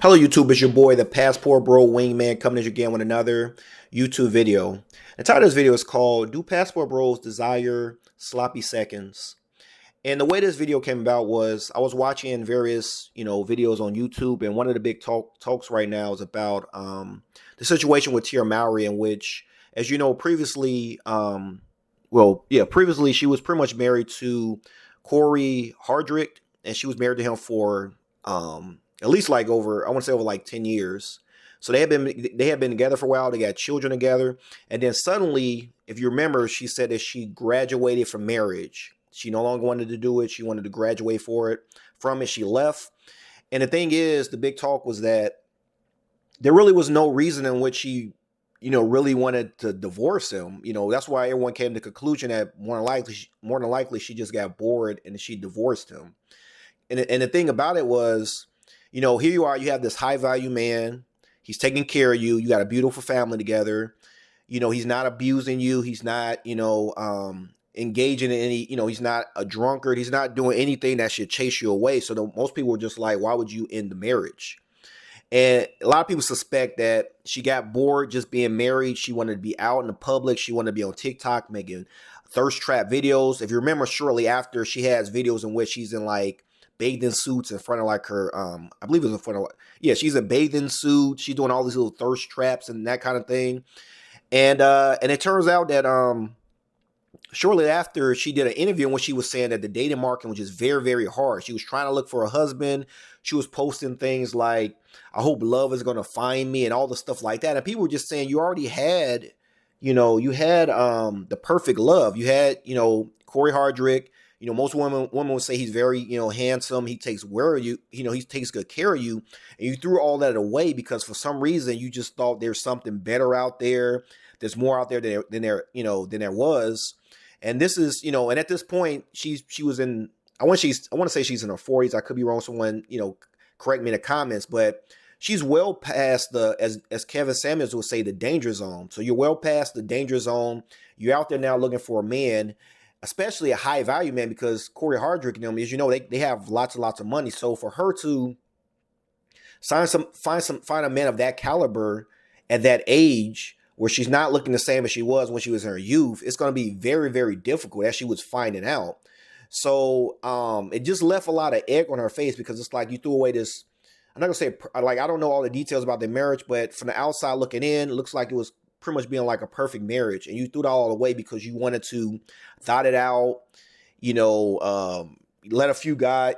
Hello YouTube, it's your boy, the Passport Bro Wingman, coming at you again with another YouTube video. The title of this video is called, Do Passport Bros Desire Sloppy Seconds? And the way this video came about was, I was watching various, videos on YouTube, and one of the big talks right now is about the situation with Tia Mowry, in which, as you know, previously, previously she was pretty much married to Corey Hardrick, and she was married to him for at least like over, I want to say over like 10 years. So they had been together for a while. They got children together. And then suddenly, if you remember, she said that she graduated from marriage. She no longer wanted to do it. She wanted to graduate from it. She left. And the thing is, the big talk was that there really was no reason in which she, really wanted to divorce him. That's why everyone came to the conclusion that more than likely she just got bored and she divorced him. And the thing about it was, here you are, you have this high value man. He's taking care of you. You got a beautiful family together. He's not abusing you. He's not, engaging in any, he's not a drunkard. He's not doing anything that should chase you away. So most people were just like, why would you end the marriage? And a lot of people suspect that she got bored just being married. She wanted to be out in the public. She wanted to be on TikTok making thirst trap videos. If you remember, shortly after, she has videos in which she's in like bathing suits in front of like her, I believe it was in front of, she's in bathing suit. She's doing all these little thirst traps and that kind of thing. And it turns out that shortly after, she did an interview in which she was saying that the dating market was just very, very hard. She was trying to look for a husband. She was posting things like, I hope love is going to find me and all the stuff like that. And people were just saying, you already had, the perfect love. You had, Corey Hardrick. Most women would say he's very, handsome. He takes care of you. He takes good care of you. And you threw all that away because for some reason you just thought there's something better out there. There's more out there than there was. And this is, and at this point she was in, I want to say she's in her 40s. I could be wrong. Someone, correct me in the comments, but she's well past as Kevin Samuels would say, the danger zone. So you're well past the danger zone. You're out there now looking for a man, especially a high value man, because Corey Hardrick and them, as you know, they have lots and lots of money. So for her to find a man of that caliber at that age, where she's not looking the same as she was when she was in her youth, it's going to be very, very difficult, as she was finding out. So it just left a lot of egg on her face, because it's like you threw away this, I'm not going to say, like, I don't know all the details about their marriage, but from the outside looking in, it looks like it was pretty much being like a perfect marriage. And you threw it all away because you wanted to dot it out, let a few guys,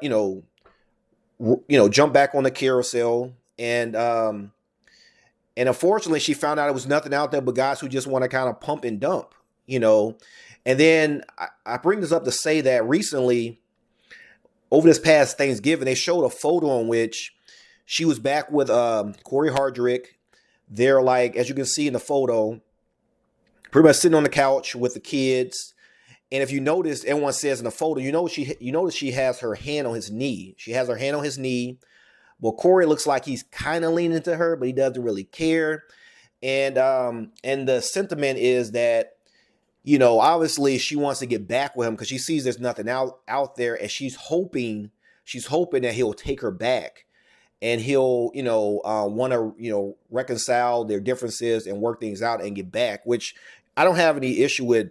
jump back on the carousel. And unfortunately, she found out it was nothing out there but guys who just want to kind of pump and dump, And then I bring this up to say that recently, over this past Thanksgiving, they showed a photo in which she was back with Corey Hardrick. They're like, as you can see in the photo, pretty much sitting on the couch with the kids. And if you notice, everyone says in the photo, you notice she has her hand on his knee. She has her hand on his knee. Well, Corey looks like he's kind of leaning to her, but he doesn't really care. And the sentiment is that, obviously she wants to get back with him because she sees there's nothing out there, and she's hoping that he'll take her back, and he'll, want to, reconcile their differences and work things out and get back. Which I don't have any issue with,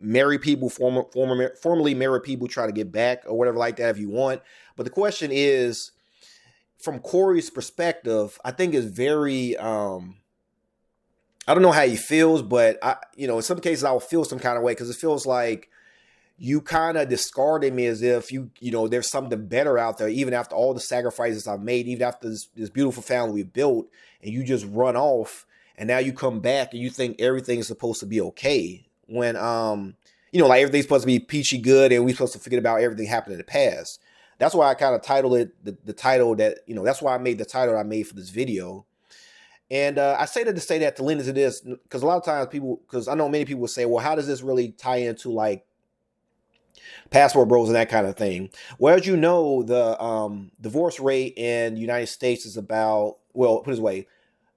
married people, formerly married people try to get back or whatever like that if you want. But the question is, from Corey's perspective, I think is very, I don't know how he feels, but in some cases I will feel some kind of way, because it feels like you kind of discarded me as if there's something better out there, even after all the sacrifices I've made, even after this beautiful family we built, and you just run off, and now you come back and you think everything is supposed to be okay. When, like everything's supposed to be peachy good and we're supposed to forget about everything happened in the past. That's why I kind of titled it the title that, that's why I made the title I made for this video. And I say that to say that to lend into this, because a lot of times because I know many people will say, well, how does this really tie into like passport bros and that kind of thing? Well, as you know, the divorce rate in the United States is about, well, put it this way,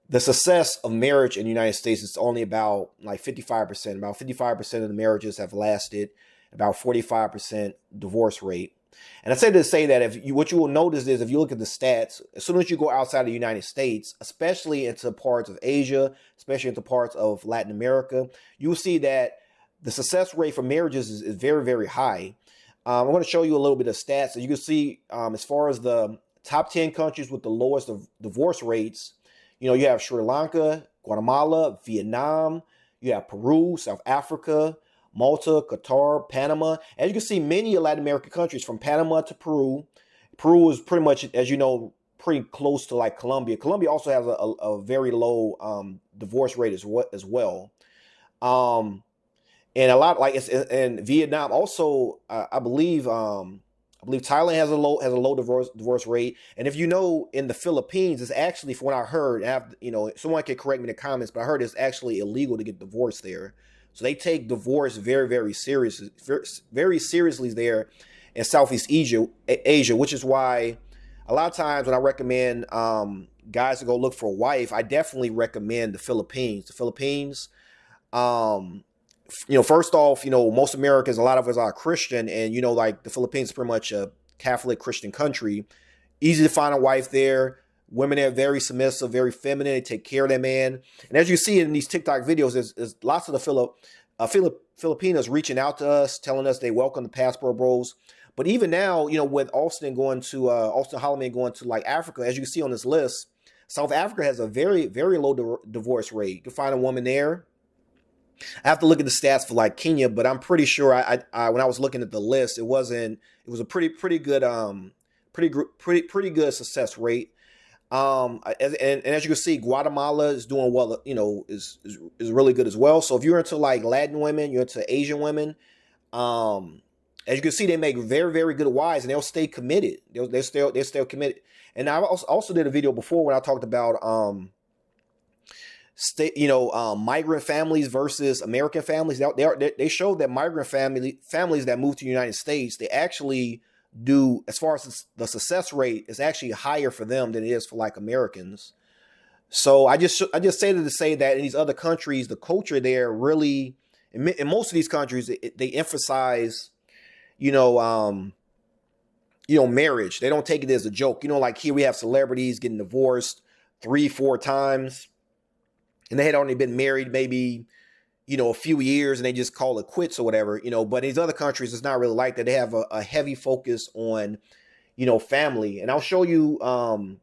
the success of marriage in the United States is only about like 55%. About 55% of the marriages have lasted, about 45% divorce rate. And I say to say that what you will notice is if you look at the stats, as soon as you go outside the United States, especially into parts of Asia, especially into parts of Latin America, you will see that the success rate for marriages is very, very high. I'm going to show you a little bit of stats. So you can see as far as the top 10 countries with the lowest of divorce rates, you have Sri Lanka, Guatemala, Vietnam, you have Peru, South Africa, Malta, Qatar, Panama. As you can see, many Latin American countries from Panama to Peru. Peru is pretty much, as you know, pretty close to like Colombia. Colombia also has a very low divorce rate as well. And a lot like it's in Vietnam also. I believe Thailand has a low divorce rate. And if you know, in the Philippines, it's actually, from what I heard, someone can correct me in the comments, but I heard it's actually illegal to get divorced there. So they take divorce very, very seriously, very seriously there in Southeast Asia, which is why a lot of times when I recommend guys to go look for a wife, I definitely recommend the Philippines. The Philippines, first off, most Americans, a lot of us are Christian, and like the Philippines is pretty much a Catholic Christian country. Easy to find a wife there. Women are very submissive, very feminine. They take care of their man. And as you see in these TikTok videos, there's lots of the Filipinos reaching out to us, telling us they welcome the Passport Bros. But even now, with Austin Holloman going to like Africa, as you can see on this list, South Africa has a very, very low divorce rate. You can find a woman there. I have to look at the stats for like Kenya, but I'm pretty sure I when I was looking at the list, it was a pretty good success rate. And as you can see, Guatemala is doing well, is really good as well. So if you're into like Latin women, you're into Asian women, as you can see, they make very, very good wives, and they'll stay committed. They're still committed. And I also did a video before when I talked about migrant families versus American families. They showed that migrant families that move to the United States, they actually do, as far as the success rate, is actually higher for them than it is for like Americans. So I just say to say that in these other countries, the culture there really, in most of these countries, they emphasize, marriage. They don't take it as a joke. Like here we have celebrities getting divorced 3-4 times, and they had only been married maybe, a few years, and they just call it quits or whatever, But in these other countries, it's not really like that. They have a heavy focus on, family. And I'll show you, some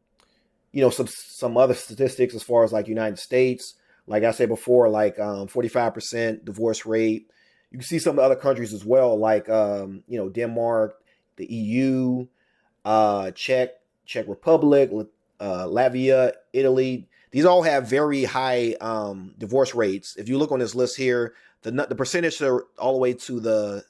other statistics as far as like United States. Like I said before, like 45% divorce rate. You can see some of the other countries as well, like Denmark, the EU, Czech Republic, Latvia, Italy. These all have very high divorce rates. If you look on this list here, the percentage all the way to the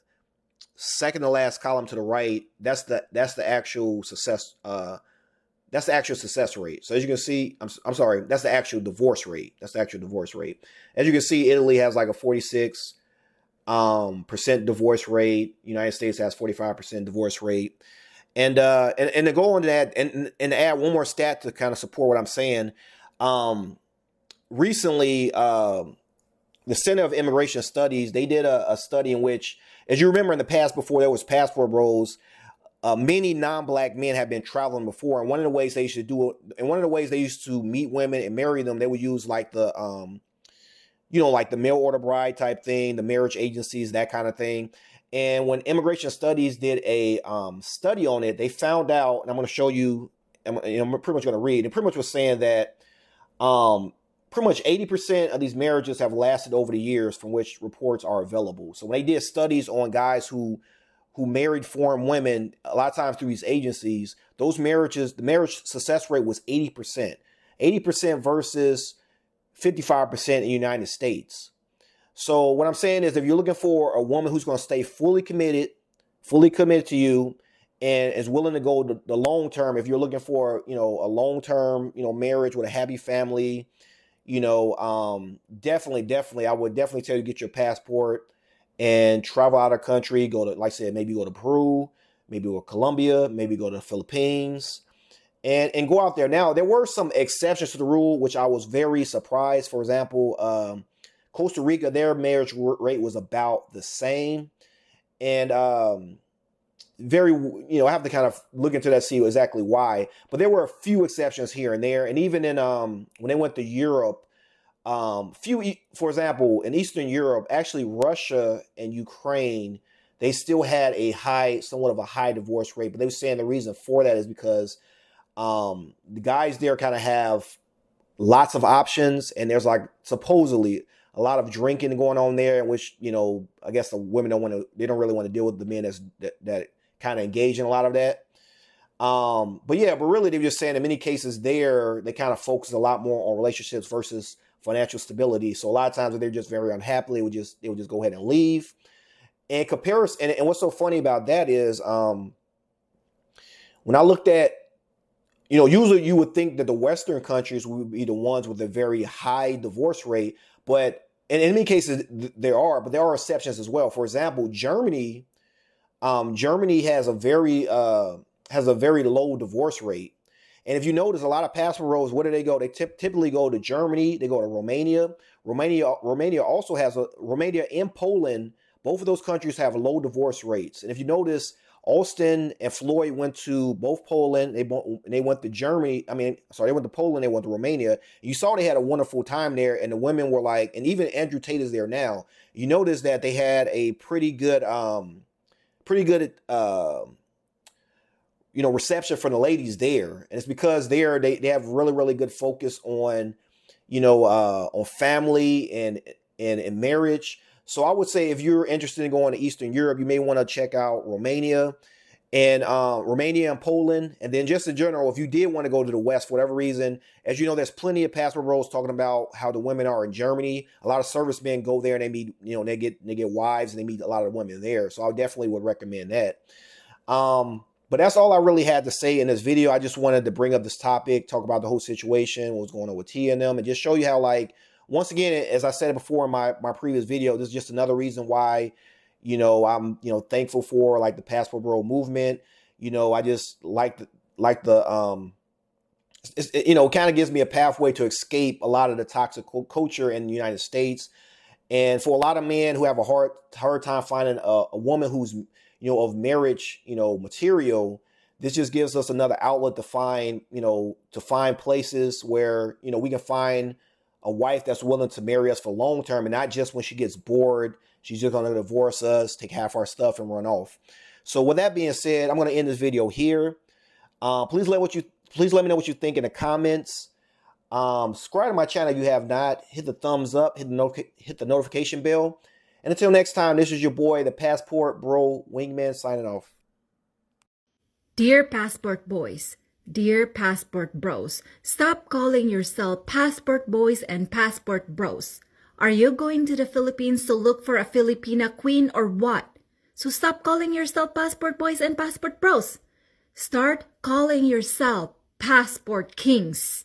second to last column to the right, that's the actual success. That's the actual success rate. So as you can see, I'm sorry, that's the actual divorce rate. That's the actual divorce rate. As you can see, Italy has like a 46% divorce rate. United States has 45% divorce rate. And to go on to that, and to add one more stat to kind of support what I'm saying. Recently, the Center of Immigration Studies, they did a study in which, as you remember in the past, before there was Passport Bros, many non-black men have been traveling before. And one of the ways they used to do it, and one of the ways they used to meet women and marry them, they would use like the, like the mail order bride type thing, the marriage agencies, that kind of thing. And when Immigration Studies did a study on it, they found out, and I'm going to show you, I'm pretty much going to read, and pretty much was saying that pretty much 80% of these marriages have lasted over the years from which reports are available. So when they did studies on guys who married foreign women, a lot of times through these agencies, those marriages, the marriage success rate was 80%. 80% versus 55% in the United States. So what I'm saying is, if you're looking for a woman who's going to stay fully committed to you, and is willing to go the long term, if you're looking for, a long term, marriage with a happy family, definitely, I would definitely tell you to get your passport and travel out of the country. Go to, like I said, maybe go to Peru, maybe go to Colombia, maybe go to the Philippines, and go out there. Now, there were some exceptions to the rule, which I was very surprised. For example, Costa Rica, their marriage rate was about the same. And very, I have to kind of look into that, see exactly why. But there were a few exceptions here and there, and even in when they went to Europe, for example, in Eastern Europe, actually Russia and Ukraine, they still had somewhat of a high divorce rate. But they were saying the reason for that is because the guys there kind of have lots of options, and there's like supposedly a lot of drinking going on there, in which I guess the women they don't really want to deal with the men that kind of engage in a lot of that. But really they were just saying in many cases there they kind of focus a lot more on relationships versus financial stability. So a lot of times they're just very unhappy, they would just go ahead and leave. And comparison, and what's so funny about that is when I looked at, usually you would think that the Western countries would be the ones with a very high divorce rate, but and in many cases there are exceptions as well. For example, Germany has a very low divorce rate. And if you notice, a lot of passport roles, where do they go? They typically go to Germany. They go to Romania. Romania and Poland. Both of those countries have low divorce rates. And if you notice, Austin and Floyd went to both Poland. They went to Germany. They went to Poland. They went to Romania. You saw they had a wonderful time there, and the women were like, and even Andrew Tate is there now. You notice that they had a pretty good reception from the ladies there, and it's because they have really, really good focus on on family and marriage. So I would say if you're interested in going to Eastern Europe, you may want to check out Romania and Poland. And then just in general, if you did want to go to the West for whatever reason, as you know, there's plenty of passport roles talking about how the women are in Germany. A lot of servicemen go there and they meet, they get wives and they meet a lot of women there. So I definitely would recommend that. But that's all I really had to say in this video. I just wanted to bring up this topic, talk about the whole situation, what's going on with Tia and them, and just show you how, once again, as I said before in my previous video, this is just another reason why, I'm, thankful for the passport bro movement. I just like the it kind of gives me a pathway to escape a lot of the toxic culture in the United States. And for a lot of men who have a hard time finding a woman who's, of marriage, material, this just gives us another outlet to find places where, we can find a wife that's willing to marry us for long term, and not just when she gets bored, she's just going to divorce us, take half our stuff, and run off. So with that being said, I'm going to end this video here. Please let me know what you think in the comments. Subscribe to my channel if you have not. Hit the thumbs up. Hit the notification bell. And until next time, this is your boy, the Passport Bro Wingman, signing off. Dear Passport Boys, dear Passport Bros, stop calling yourself Passport Boys and Passport Bros. Are you going to the Philippines to look for a Filipina queen or what? So stop calling yourself Passport Boys and Passport Bros. Start calling yourself Passport Kings.